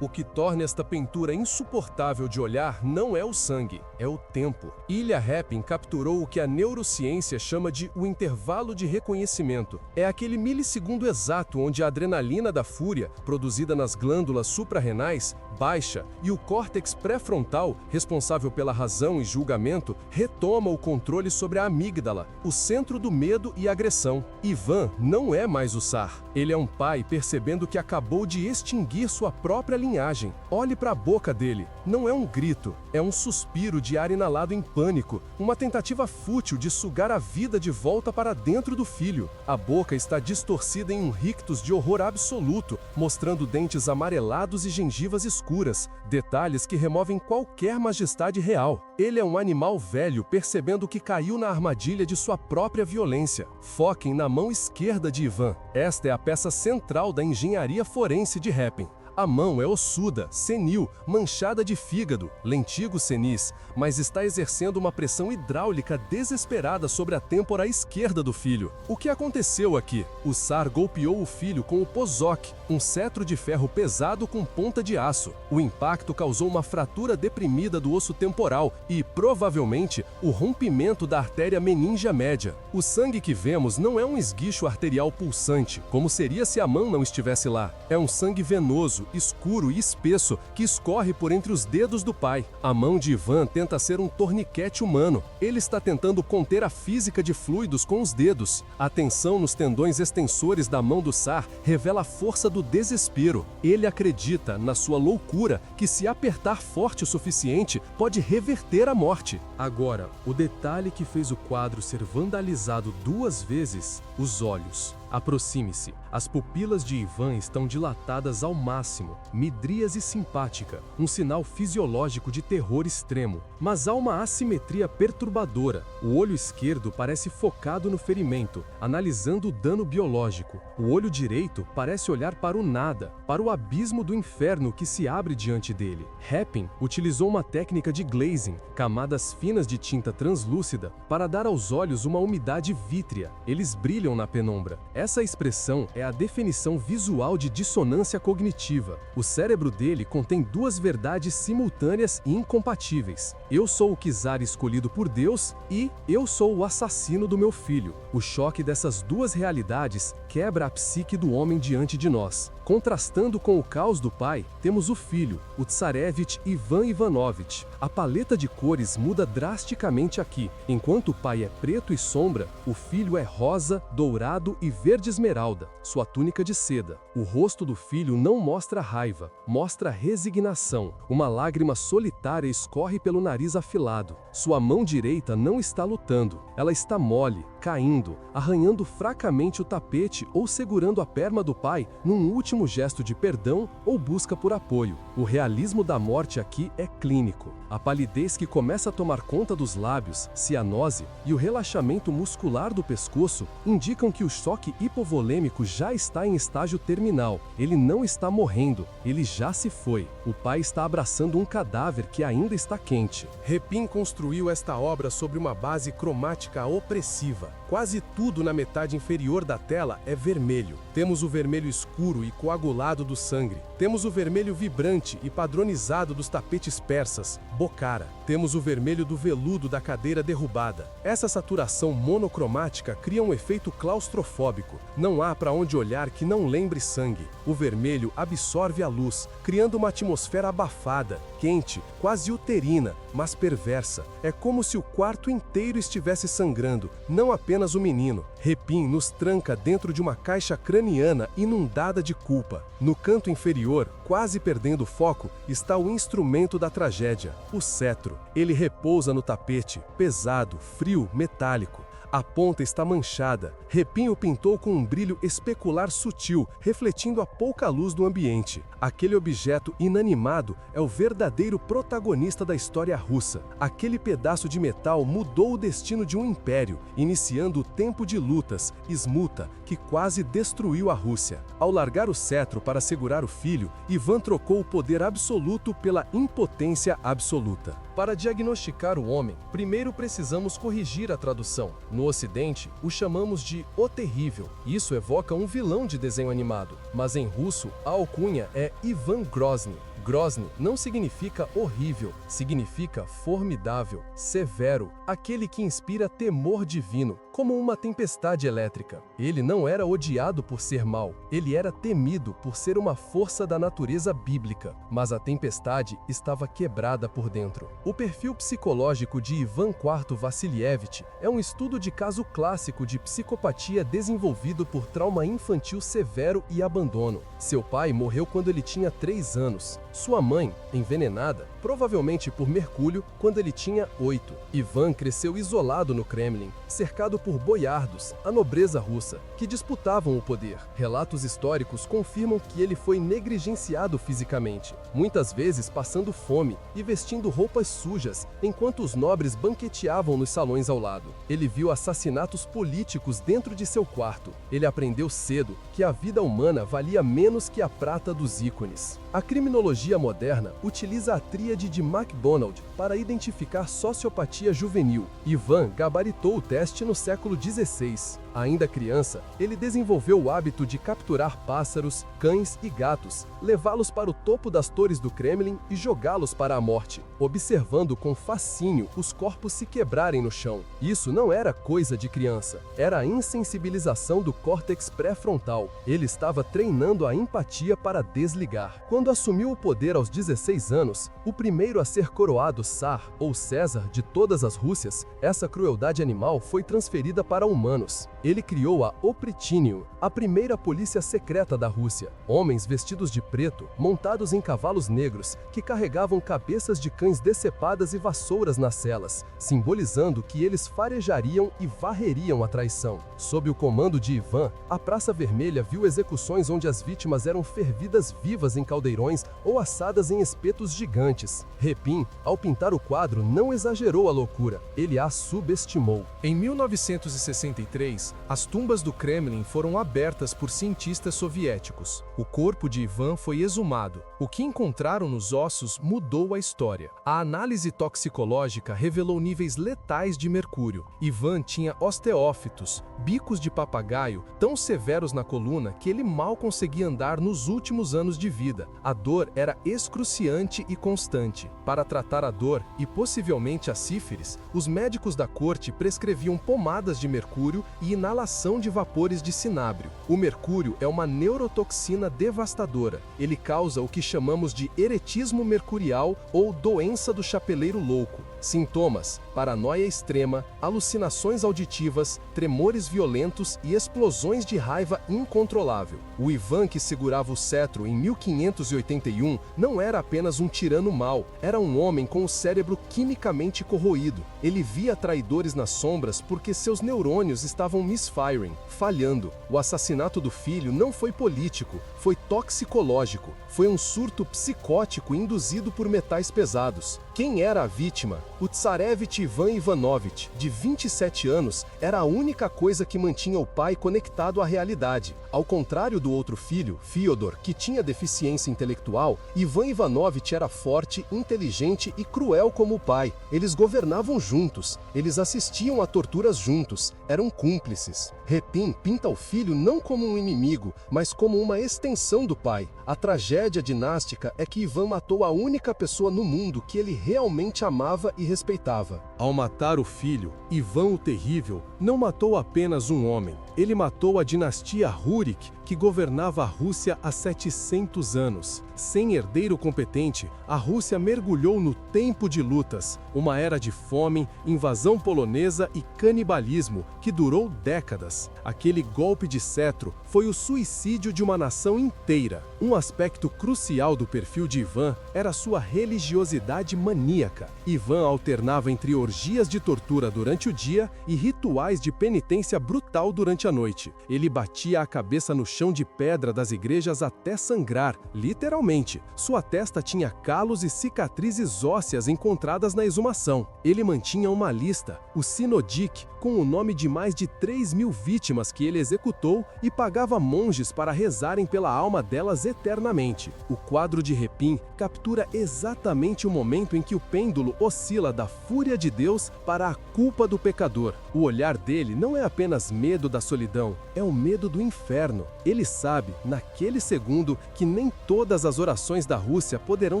O que torna esta pintura insuportável de olhar não é o sangue, é o tempo. Ilya Repin capturou o que a neurociência chama de o intervalo de reconhecimento. É aquele milissegundo exato onde a adrenalina da fúria, produzida nas glândulas suprarrenais, baixa e o córtex pré-frontal, responsável pela razão e julgamento, retoma o controle sobre a amígdala, o centro do medo e agressão. Ivan não é mais o Tsar. Ele é um pai percebendo que acabou de extinguir sua própria linhagem. Olhe para a boca dele. Não é um grito, é um suspiro de ar inalado em pânico, uma tentativa fútil de sugar a vida de volta para dentro do filho. A boca está distorcida em um rictus de horror absoluto, mostrando dentes amarelados e gengivas escuras, detalhes que removem qualquer majestade real. Ele é um animal velho percebendo que caiu na armadilha de sua própria violência. Foquem na mão esquerda de Ivan. Esta é a peça central da engenharia forense de Repin. A mão é ossuda, senil, manchada de fígado, lentigo senis, mas está exercendo uma pressão hidráulica desesperada sobre a têmpora esquerda do filho. O que aconteceu aqui? O Tsar golpeou o filho com o pozok, um cetro de ferro pesado com ponta de aço. O impacto causou uma fratura deprimida do osso temporal e, provavelmente, o rompimento da artéria meningea média. O sangue que vemos não é um esguicho arterial pulsante, como seria se a mão não estivesse lá. É um sangue venoso, escuro e espesso que escorre por entre os dedos do pai. A mão de Ivan tenta ser um torniquete humano. Ele está tentando conter a física de fluidos com os dedos. A tensão nos tendões extensores da mão do Tsar revela a força do desespero. Ele acredita, na sua loucura, que se apertar forte o suficiente, pode reverter a morte. Agora, o detalhe que fez o quadro ser vandalizado 2 vezes: os olhos. Aproxime-se. As pupilas de Ivan estão dilatadas ao máximo, midríase simpática, um sinal fisiológico de terror extremo. Mas há uma assimetria perturbadora. O olho esquerdo parece focado no ferimento, analisando o dano biológico. O olho direito parece olhar para o nada, para o abismo do inferno que se abre diante dele. Repin utilizou uma técnica de glazing, camadas finas de tinta translúcida, para dar aos olhos uma umidade vítrea. Eles brilham na penumbra. Essa expressão é a definição visual de dissonância cognitiva. O cérebro dele contém 2 verdades simultâneas e incompatíveis. Eu sou o czar escolhido por Deus e eu sou o assassino do meu filho. O choque dessas 2 realidades quebra a psique do homem diante de nós. Contrastando com o caos do pai, temos o filho, o tsarevich Ivan Ivanovich. A paleta de cores muda drasticamente aqui. Enquanto o pai é preto e sombra, o filho é rosa, dourado e verde esmeralda, sua túnica de seda. O rosto do filho não mostra raiva, mostra resignação. Uma lágrima solitária escorre pelo nariz afilado. Sua mão direita não está lutando, ela está mole, caindo, arranhando fracamente o tapete ou segurando a perna do pai num último gesto de perdão ou busca por apoio. O realismo da morte aqui é clínico. A palidez que começa a tomar conta dos lábios, cianose e o relaxamento muscular do pescoço indicam que o choque hipovolêmico já está em estágio terminal. Ele não está morrendo, ele já se foi. O pai está abraçando um cadáver que ainda está quente. Repin construiu esta obra sobre uma base cromática opressiva. Quase tudo na metade inferior da tela é vermelho. Temos o vermelho escuro e coagulado do sangue. Temos o vermelho vibrante e padronizado dos tapetes persas, Bokhara. Temos o vermelho do veludo da cadeira derrubada. Essa saturação monocromática cria um efeito claustrofóbico. Não há para onde olhar que não lembre sangue. O vermelho absorve a luz, criando uma atmosfera abafada, quente, quase uterina, mas perversa. É como se o quarto inteiro estivesse sangrando, não apenas o menino. Repin nos tranca dentro de uma caixa craniana inundada de culpa. No canto inferior, quase perdendo o foco, está o instrumento da tragédia, o cetro. Ele repousa no tapete, pesado, frio, metálico. A ponta está manchada. Repin o pintou com um brilho especular sutil, refletindo a pouca luz do ambiente. Aquele objeto inanimado é o verdadeiro protagonista da história russa. Aquele pedaço de metal mudou o destino de um império, iniciando o tempo de lutas, Smuta, que quase destruiu a Rússia. Ao largar o cetro para segurar o filho, Ivan trocou o poder absoluto pela impotência absoluta. Para diagnosticar o homem, primeiro precisamos corrigir a tradução. No Ocidente, o chamamos de O Terrível. Isso evoca um vilão de desenho animado, mas em russo a alcunha é Ivan Grozny. Grozny não significa horrível, significa formidável, severo, aquele que inspira temor divino, como uma tempestade elétrica. Ele não era odiado por ser mau, ele era temido por ser uma força da natureza bíblica, mas a tempestade estava quebrada por dentro. O perfil psicológico de Ivan IV Vassilievich é um estudo de caso clássico de psicopatia desenvolvido por trauma infantil severo e abandono. Seu pai morreu quando ele tinha 3 anos. Sua mãe, envenenada, provavelmente por mercúrio, quando ele tinha 8. Ivan cresceu isolado no Kremlin, cercado por boiardos, a nobreza russa, que disputavam o poder. Relatos históricos confirmam que ele foi negligenciado fisicamente, muitas vezes passando fome e vestindo roupas sujas, enquanto os nobres banqueteavam nos salões ao lado. Ele viu assassinatos políticos dentro de seu quarto. Ele aprendeu cedo que a vida humana valia menos que a prata dos ícones. A criminologia moderna utiliza a tríade de MacDonald para identificar sociopatia juvenil. Ivan gabaritou o teste no século XVI. Ainda criança, ele desenvolveu o hábito de capturar pássaros, cães e gatos, levá-los para o topo das torres do Kremlin e jogá-los para a morte, observando com fascínio os corpos se quebrarem no chão. Isso não era coisa de criança, era a insensibilização do córtex pré-frontal. Ele estava treinando a empatia para desligar. Quando assumiu o poder aos 16 anos, o primeiro a ser coroado Tsar ou César de todas as Rússias, essa crueldade animal foi transferida para humanos. Ele criou a Opritinio, a primeira polícia secreta da Rússia. Homens vestidos de preto, montados em cavalos negros, que carregavam cabeças de cães decepadas e vassouras nas celas, simbolizando que eles farejariam e varreriam a traição. Sob o comando de Ivan, a Praça Vermelha viu execuções onde as vítimas eram fervidas vivas em caldeirões ou assadas em espetos gigantes. Repin, ao pintar o quadro, não exagerou a loucura, ele a subestimou. Em 1963, as tumbas do Kremlin foram abertas por cientistas soviéticos. O corpo de Ivan foi exumado. O que encontraram nos ossos mudou a história. A análise toxicológica revelou níveis letais de mercúrio. Ivan tinha osteófitos, bicos de papagaio, tão severos na coluna que ele mal conseguia andar nos últimos anos de vida. A dor era excruciante e constante. Para tratar a dor e possivelmente a sífilis, os médicos da corte prescreviam pomadas de mercúrio e inalação de vapores de cinábrio. O mercúrio é uma neurotoxina devastadora. Ele causa o que chamamos de eretismo mercurial ou doença do chapeleiro louco. Sintomas: paranoia extrema, alucinações auditivas, tremores violentos e explosões de raiva incontrolável. O Ivan que segurava o cetro em 1581 não era apenas um tirano mau, era um homem com o cérebro quimicamente corroído. Ele via traidores nas sombras porque seus neurônios estavam misfiring, falhando. O assassinato do filho não foi político, foi toxicológico. Foi um surto psicótico induzido por metais pesados. Quem era a vítima? O Tsarevich Ivan Ivanovich, de 27 anos, era a única coisa que mantinha o pai conectado à realidade. Ao contrário do outro filho, Fyodor, que tinha deficiência intelectual, Ivan Ivanovich era forte, inteligente e cruel como o pai. Eles governavam juntos, eles assistiam a torturas juntos, eram cúmplices. Repin pinta o filho não como um inimigo, mas como uma extensão do pai. A tragédia dinástica é que Ivan matou a única pessoa no mundo que ele realmente amava e respeitava. Ao matar o filho, Ivan o Terrível não matou apenas um homem. Ele matou a dinastia Rurik, que governava a Rússia há 700 anos. Sem herdeiro competente, a Rússia mergulhou no tempo de lutas, uma era de fome, invasão polonesa e canibalismo que durou décadas. Aquele golpe de cetro foi o suicídio de uma nação inteira. Um aspecto crucial do perfil de Ivan era sua religiosidade maníaca. Ivan alternava entre orgias de tortura durante o dia e rituais de penitência brutal durante a noite. Ele batia a cabeça no chão de pedra das igrejas até sangrar, literalmente. Sua testa tinha calos e cicatrizes ósseas encontradas na exumação. Ele mantinha uma lista, o Sinodik, com o nome de mais de 3.000 vítimas que ele executou e pagava monges para rezarem pela alma delas eternamente. O quadro de Repin captura exatamente o momento em que o pêndulo oscila da fúria de Deus para a culpa do pecador. O olhar dele não é apenas medo da solidão, é o medo do inferno. Ele sabe, naquele segundo, que nem todas as orações da Rússia poderão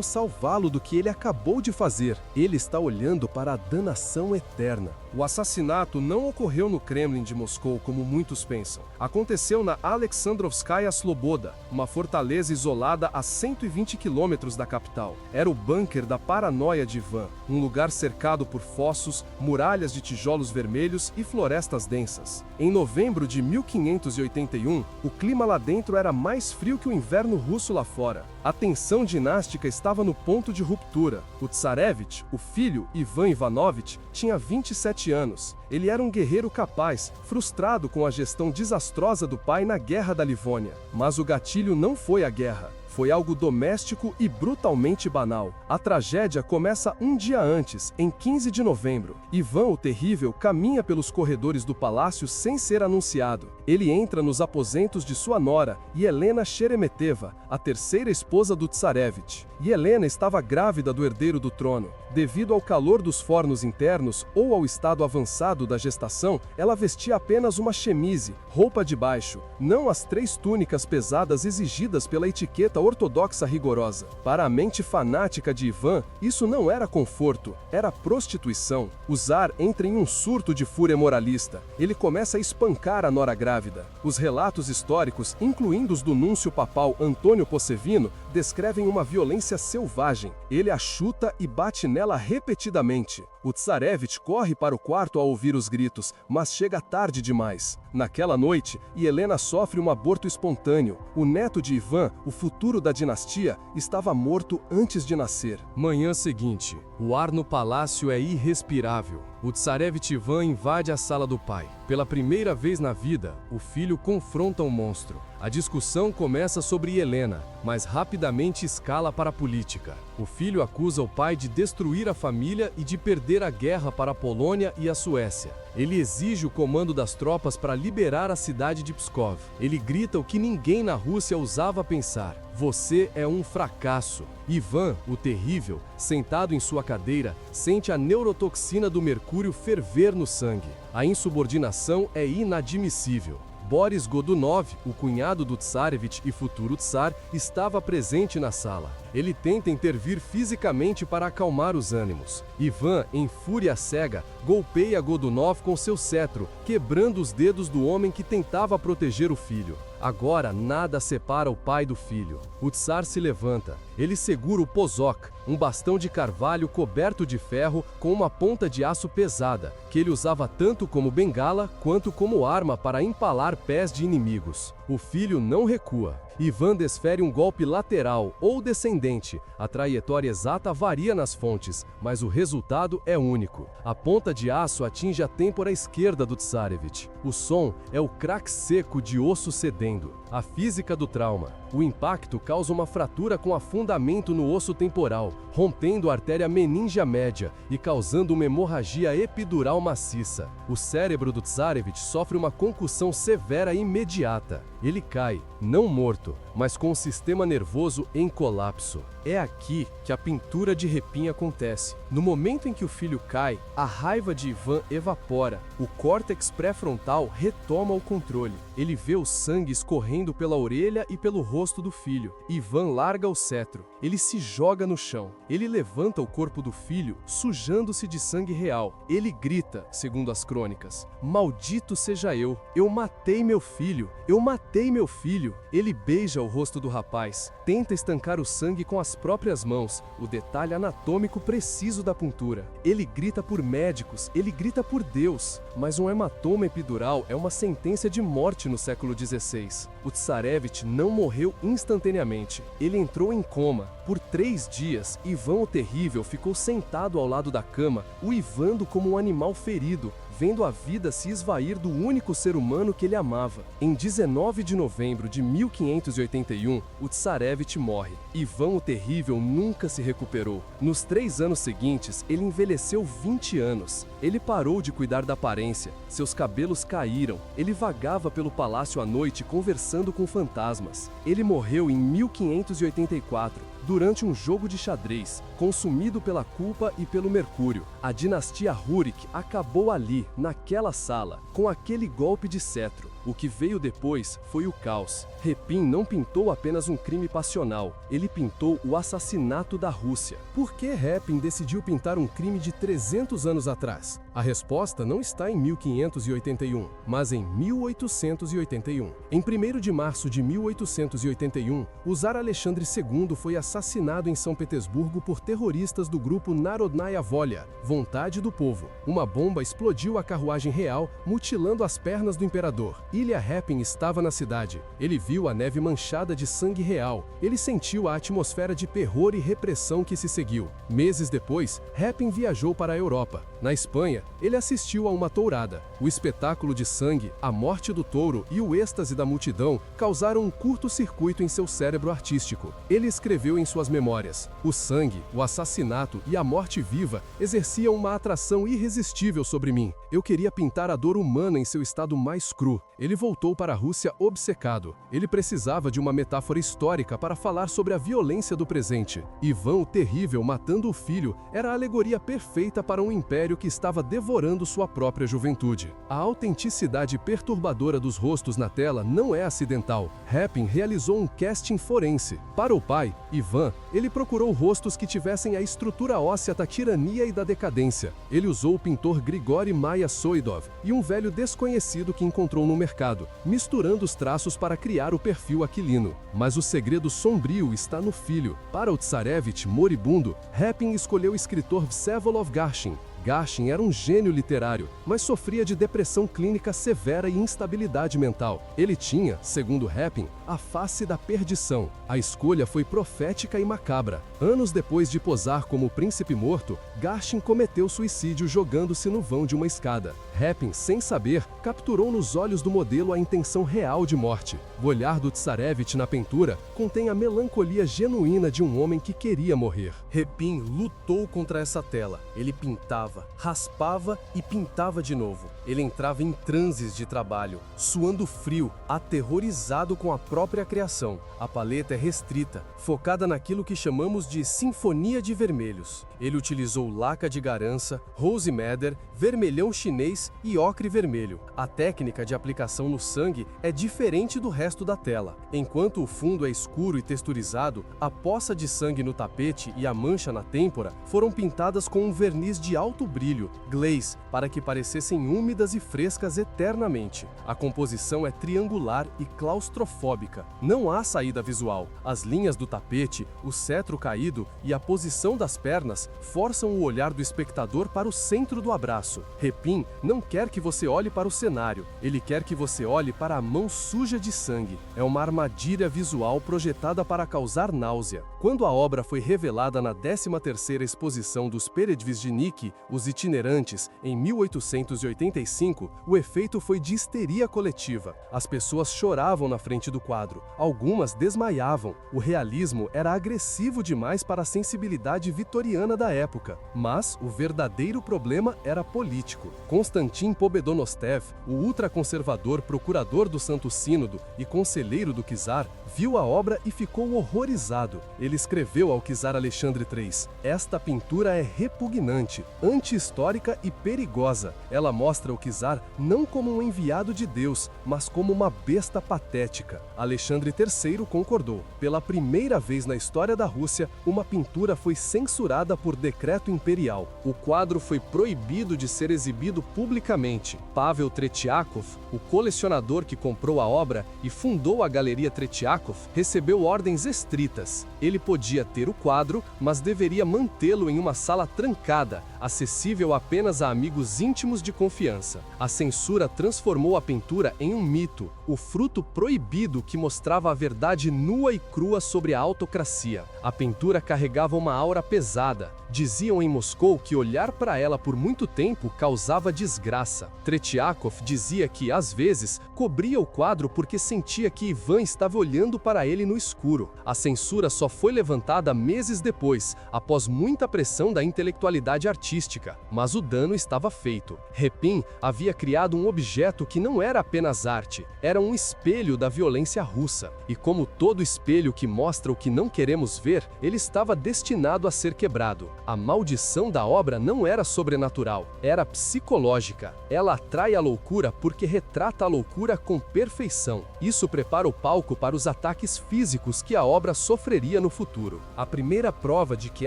salvá-lo do que ele acabou de fazer. Ele está olhando para a danação eterna. O assassinato não ocorreu no Kremlin de Moscou, como muitos pensam. Aconteceu na Alexandrovskaya Sloboda, uma fortaleza isolada a 120 quilômetros da capital. Era o bunker da paranoia de Ivan, um lugar cercado por fossos, muralhas de tijolos vermelhos e florestas densas. Em novembro de 1581, o clima lá dentro era mais frio que o inverno russo lá fora. A tensão dinástica estava no ponto de ruptura. O Tsarevich, o filho Ivan Ivanovich, tinha 27 anos. Ele era um guerreiro capaz, frustrado com a gestão desastrosa do pai na Guerra da Livônia. Mas o gatilho não foi a guerra. Foi algo doméstico e brutalmente banal. A tragédia começa um dia antes, em 15 de novembro. Ivan o Terrível caminha pelos corredores do palácio sem ser anunciado. Ele entra nos aposentos de sua nora, Helena Sheremeteva, a terceira esposa do Tsarevich. E Helena estava grávida do herdeiro do trono. Devido ao calor dos fornos internos ou ao estado avançado da gestação, ela vestia apenas uma chemise, roupa de baixo, não as 3 túnicas pesadas exigidas pela etiqueta ortodoxa rigorosa. Para a mente fanática de Ivan, isso não era conforto, era prostituição. O Tsar entra em um surto de fúria moralista. Ele começa a espancar a nora grávida. Os relatos históricos, incluindo os do núncio papal Antônio Possevino, descrevem uma violência selvagem. Ele a chuta e bate nela repetidamente. O Tsarevich corre para o quarto ao ouvir os gritos, mas chega tarde demais. Naquela noite, Helena sofre um aborto espontâneo. O neto de Ivan, o futuro da dinastia, estava morto antes de nascer. Manhã seguinte, o ar no palácio é irrespirável. O Tsarevich Ivan invade a sala do pai. Pela primeira vez na vida, o filho confronta o monstro. A discussão começa sobre Helena, mas rapidamente escala para a política. O filho acusa o pai de destruir a família e de perder a guerra para a Polônia e a Suécia. Ele exige o comando das tropas para liberar a cidade de Pskov. Ele grita o que ninguém na Rússia ousava pensar: você é um fracasso. Ivan, o Terrível, sentado em sua cadeira, sente a neurotoxina do mercúrio ferver no sangue. A insubordinação é inadmissível. Boris Godunov, o cunhado do Tsarevich e futuro Tsar, estava presente na sala. Ele tenta intervir fisicamente para acalmar os ânimos. Ivan, em fúria cega, golpeia Godunov com seu cetro, quebrando os dedos do homem que tentava proteger o filho. Agora nada separa o pai do filho. O Tsar se levanta. Ele segura o pozok, um bastão de carvalho coberto de ferro com uma ponta de aço pesada, que ele usava tanto como bengala quanto como arma para empalar pés de inimigos. O filho não recua. Ivan desfere um golpe lateral ou descendente. A trajetória exata varia nas fontes, mas o resultado é único. A ponta de aço atinge a têmpora esquerda do Tsarevich. O som é o crack seco de osso cedendo. A física do trauma. O impacto causa uma fratura com afundamento no osso temporal, rompendo a artéria meníngea média e causando uma hemorragia epidural maciça. O cérebro do Tsarevich sofre uma concussão severa e imediata. Ele cai, não morto, mas com o sistema nervoso em colapso. É aqui que a pintura de Repin acontece. No momento em que o filho cai, a raiva de Ivan evapora. O córtex pré-frontal retoma o controle. Ele vê o sangue escorrendo pela orelha e pelo rosto do filho. Ivan larga o cetro. Ele se joga no chão. Ele levanta o corpo do filho, sujando-se de sangue real. Ele grita, segundo as crônicas: "Maldito seja eu! Eu matei meu filho! Eu matei meu filho!" Ele beija o rosto do rapaz, tenta estancar o sangue com as próprias mãos, o detalhe anatômico preciso da puntura. Ele grita por médicos, ele grita por Deus, mas um hematoma epidural é uma sentença de morte no século XVI. O Tsarevich não morreu instantaneamente. Ele entrou em coma. Por 3 dias, Ivan o Terrível ficou sentado ao lado da cama, uivando como um animal ferido, vendo a vida se esvair do único ser humano que ele amava. Em 19 de novembro de 1581, o Tsarevich morre. Ivan o Terrível nunca se recuperou. Nos 3 anos seguintes, ele envelheceu 20 anos. Ele parou de cuidar da aparência, seus cabelos caíram, ele vagava pelo palácio à noite conversando com fantasmas. Ele morreu em 1584, durante um jogo de xadrez, consumido pela culpa e pelo mercúrio. A dinastia Rurik acabou ali, naquela sala, com aquele golpe de cetro. O que veio depois foi o caos. Repin não pintou apenas um crime passional, ele pintou o assassinato da Rússia. Por que Repin decidiu pintar um crime de 300 anos atrás? A resposta não está em 1581, mas em 1881. Em 1º de março de 1881, o Tsar Alexandre II foi assassinado em São Petersburgo por terroristas do grupo Narodnaya Volya, Vontade do Povo. Uma bomba explodiu a carruagem real, mutilando as pernas do imperador. Ilya Repin estava na cidade. Ele viu a neve manchada de sangue real. Ele sentiu a atmosfera de terror e repressão que se seguiu. Meses depois, Repin viajou para a Europa. Na Espanha, ele assistiu a uma tourada. O espetáculo de sangue, a morte do touro e o êxtase da multidão causaram um curto-circuito em seu cérebro artístico. Ele escreveu em suas memórias: "O sangue, o assassinato e a morte viva exerciam uma atração irresistível sobre mim. Eu queria pintar a dor humana em seu estado mais cru." Ele voltou para a Rússia obcecado. Ele precisava de uma metáfora histórica para falar sobre a violência do presente. Ivan o Terrível matando o filho era a alegoria perfeita para um império que estava devorando sua própria juventude. A autenticidade perturbadora dos rostos na tela não é acidental. Repin realizou um casting forense. Para o pai, Ivan, ele procurou rostos que tivessem a estrutura óssea da tirania e da decadência. Ele usou o pintor Grigori Maya Soidov e um velho desconhecido que encontrou no mercado, misturando os traços para criar o perfil aquilino. Mas o segredo sombrio está no filho. Para o Tsarevich moribundo, Repin escolheu o escritor Vsevolod Garshin. Garshin era um gênio literário, mas sofria de depressão clínica severa e instabilidade mental. Ele tinha, segundo Repin, a face da perdição. A escolha foi profética e macabra. Anos depois de posar como o príncipe morto, Garshin cometeu suicídio jogando-se no vão de uma escada. Repin, sem saber, capturou nos olhos do modelo a intenção real de morte. O olhar do Tsarevich na pintura contém a melancolia genuína de um homem que queria morrer. Repin lutou contra essa tela. Ele pintava, raspava e pintava de novo. Ele entrava em transes de trabalho, suando frio, aterrorizado com a própria criação. A paleta é restrita, focada naquilo que chamamos de sinfonia de vermelhos. Ele utilizou laca de garança, rose madder, vermelhão chinês e ocre vermelho. A técnica de aplicação no sangue é diferente do resto da tela. Enquanto o fundo é escuro e texturizado, a poça de sangue no tapete e a mancha na têmpora foram pintadas com um verniz de alto brilho, glaze, para que parecessem úmidas e frescas eternamente. A composição é triangular e claustrofóbica. Não há saída visual. As linhas do tapete, o cetro caído e a posição das pernas forçam o olhar do espectador para o centro do abraço. Repin não quer que você olhe para o cenário, ele quer que você olhe para a mão suja de sangue. É uma armadilha visual projetada para causar náusea. Quando a obra foi revelada na 13ª exposição dos Peredvizhniki, Os Itinerantes, em 1885, o efeito foi de histeria coletiva. As pessoas choravam na frente do quadro, algumas desmaiavam. O realismo era agressivo demais para a sensibilidade vitoriana da época. Mas o verdadeiro problema era político. Konstantin Pobedonostev, o ultraconservador procurador do Santo Sínodo e conselheiro do czar, viu a obra e ficou horrorizado. Ele escreveu ao czar Alexandre III: "Esta pintura é repugnante, anti-histórica e perigosa. Ela mostra o czar não como um enviado de Deus, mas como uma besta patética." Alexandre III concordou. Pela primeira vez na história da Rússia, uma pintura foi censurada por decreto imperial. O quadro foi proibido de ser exibido publicamente. Pavel Tretiakov, o colecionador que comprou a obra e fundou a Galeria Tretiakov, recebeu ordens estritas. Ele podia ter o quadro, mas deveria mantê-lo em uma sala trancada, acessível apenas a amigos íntimos de confiança. A censura transformou a pintura em um mito, o fruto proibido que mostrava a verdade nua e crua sobre a autocracia. A pintura carregava uma aura pesada. Diziam em Moscou que olhar para ela por muito tempo causava desgraça. Tretiakov dizia que, às vezes, cobria o quadro porque sentia que Ivan estava olhando para ele no escuro. A censura só foi levantada meses depois, após muita pressão da intelectualidade artística. Mas o dano estava feito. Repin havia criado um objeto que não era apenas arte, era um espelho da violência russa. E como todo espelho que mostra o que não queremos ver, ele estava destinado a ser quebrado. A maldição da obra não era sobrenatural, era psicológica. Ela atrai a loucura porque retrata a loucura com perfeição. Isso prepara o palco para os ataques físicos que a obra sofreria no futuro. A primeira prova de que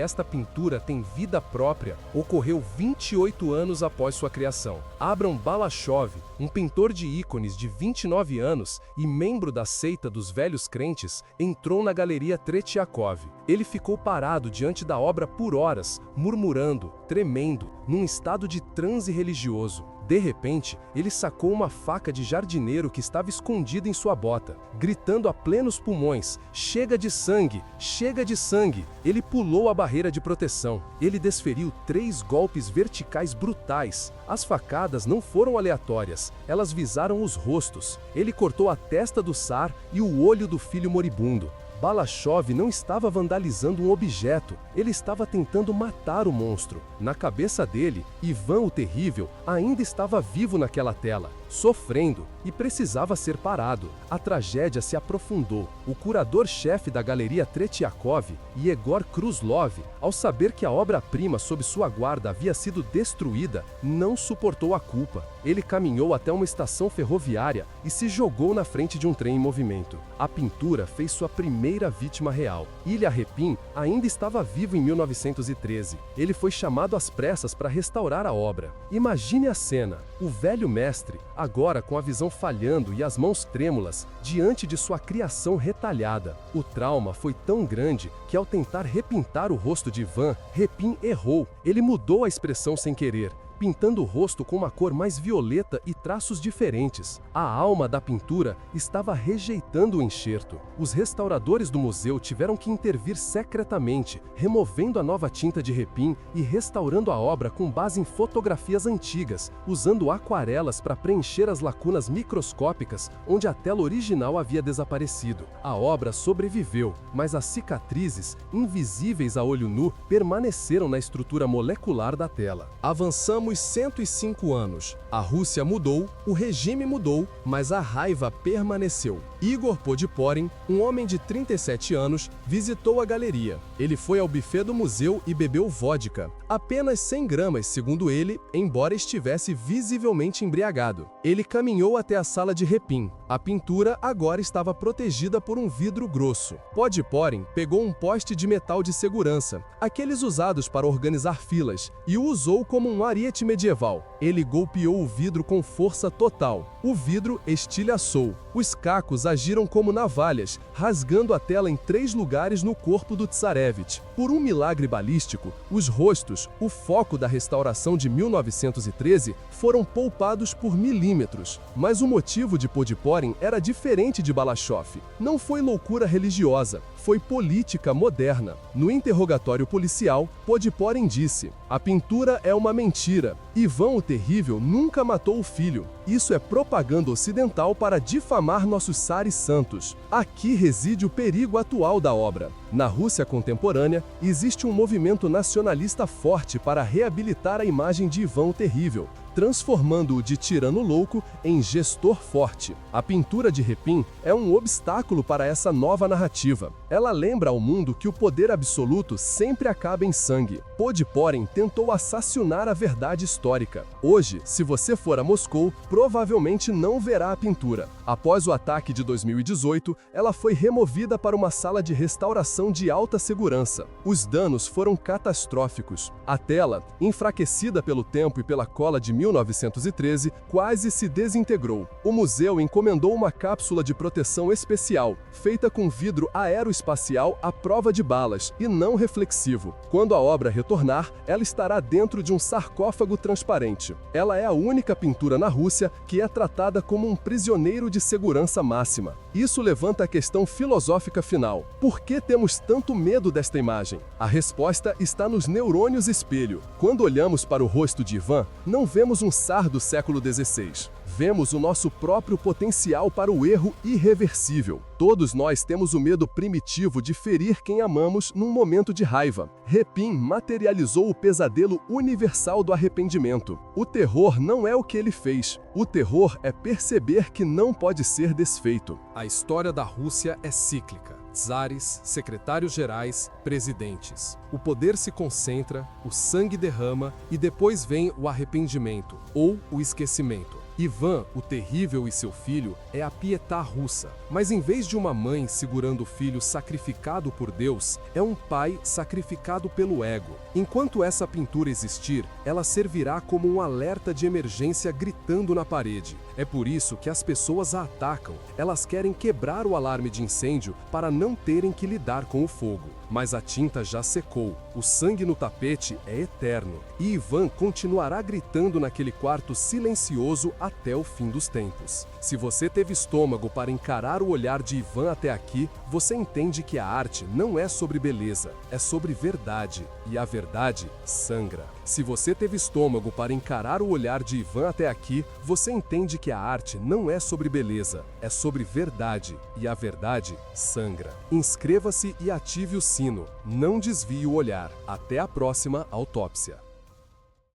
esta pintura tem vida própria ocorreu 28 anos após sua criação. Abram Balashov, um pintor de ícones de 29 anos e membro da seita dos velhos crentes, entrou na Galeria Tretiakov. Ele ficou parado diante da obra por horas, murmurando, tremendo, num estado de transe religioso. De repente, ele sacou uma faca de jardineiro que estava escondida em sua bota, gritando a plenos pulmões: "Chega de sangue! Chega de sangue!" Ele pulou a barreira de proteção. Ele desferiu 3 golpes verticais brutais. As facadas não foram aleatórias, elas visaram os rostos. Ele cortou a testa do Tsar e o olho do filho moribundo. Balashov não estava vandalizando um objeto, ele estava tentando matar o monstro. Na cabeça dele, Ivan o Terrível ainda estava vivo naquela tela, sofrendo, e precisava ser parado. A tragédia se aprofundou. O curador-chefe da Galeria Tretiakov, Yegor Kruzlov, ao saber que a obra-prima sob sua guarda havia sido destruída, não suportou a culpa. Ele caminhou até uma estação ferroviária e se jogou na frente de um trem em movimento. A pintura fez sua primeira vítima real. Ilya Repin ainda estava vivo em 1913. Ele foi chamado às pressas para restaurar a obra. Imagine a cena: o velho mestre, agora com a visão falhando e as mãos trêmulas, diante de sua criação retalhada. O trauma foi tão grande que, ao tentar repintar o rosto de Ivan, Repin errou. Ele mudou a expressão sem querer, pintando o rosto com uma cor mais violeta e traços diferentes. A alma da pintura estava rejeitando o enxerto. Os restauradores do museu tiveram que intervir secretamente, removendo a nova tinta de Repin e restaurando a obra com base em fotografias antigas, usando aquarelas para preencher as lacunas microscópicas onde a tela original havia desaparecido. A obra sobreviveu, mas as cicatrizes, invisíveis a olho nu, permaneceram na estrutura molecular da tela. Avançamos 105 anos. A Rússia mudou, o regime mudou, mas a raiva permaneceu. Igor Podporin, um homem de 37 anos, visitou a galeria. Ele foi ao buffet do museu e bebeu vodka. Apenas 100 gramas, segundo ele, embora estivesse visivelmente embriagado. Ele caminhou até a sala de Repin. A pintura agora estava protegida por um vidro grosso. Podporin pegou um poste de metal de segurança, aqueles usados para organizar filas, e o usou como um ariete medieval. Ele golpeou o vidro com força total. O vidro estilhaçou. Os cacos agiram como navalhas, rasgando a tela em 3 lugares no corpo do Tsarevich. Por um milagre balístico, os rostos, o foco da restauração de 1913, foram poupados por milímetros. Mas o motivo de Podporin era diferente de Balashov. Não foi loucura religiosa, foi política moderna. No interrogatório policial, Podporin disse: "A pintura é uma mentira. Ivan o Terrível nunca matou o filho. Isso é propaganda ocidental para difamar nossos tsares santos. Aqui reside o perigo atual da obra." Na Rússia contemporânea, existe um movimento nacionalista forte para reabilitar a imagem de Ivan o Terrível, transformando-o de tirano louco em gestor forte. A pintura de Repin é um obstáculo para essa nova narrativa. Ela lembra ao mundo que o poder absoluto sempre acaba em sangue. Podporin tentou assassinar a verdade histórica. Hoje, se você for a Moscou, provavelmente não verá a pintura. Após o ataque de 2018, ela foi removida para uma sala de restauração de alta segurança. Os danos foram catastróficos. A tela, enfraquecida pelo tempo e pela cola de 1913, quase se desintegrou. O museu encomendou uma cápsula de proteção especial, feita com vidro aeroespacial à prova de balas e não reflexivo. Quando a obra retornar, ela estará dentro de um sarcófago transparente. Ela é a única pintura na Rússia que é tratada como um prisioneiro de segurança máxima. Isso levanta a questão filosófica final: por que temos tanto medo desta imagem? A resposta está nos neurônios espelho. Quando olhamos para o rosto de Ivan, não vemos um tsar do século XVI. Vemos o nosso próprio potencial para o erro irreversível. Todos nós temos o medo primitivo de ferir quem amamos num momento de raiva. Repin materializou o pesadelo universal do arrependimento. O terror não é o que ele fez. O terror é perceber que não pode ser desfeito. A história da Rússia é cíclica. Tzares, secretários-gerais, presidentes. O poder se concentra, o sangue derrama e depois vem o arrependimento ou o esquecimento. Ivan, o Terrível, e seu filho é a Pietá russa, mas em vez de uma mãe segurando o filho sacrificado por Deus, é um pai sacrificado pelo ego. Enquanto essa pintura existir, ela servirá como um alerta de emergência gritando na parede. É por isso que as pessoas a atacam. Elas querem quebrar o alarme de incêndio para não terem que lidar com o fogo. Mas a tinta já secou, o sangue no tapete é eterno, e Ivan continuará gritando naquele quarto silencioso até o fim dos tempos. Se você teve estômago para encarar o olhar de Ivan até aqui, você entende que a arte não é sobre beleza, é sobre verdade, e a verdade sangra. Se você teve estômago para encarar o olhar de Ivan até aqui, você entende que a arte não é sobre beleza, é sobre verdade, e a verdade sangra. Inscreva-se e ative o sino. Não desvie o olhar. Até a próxima autópsia.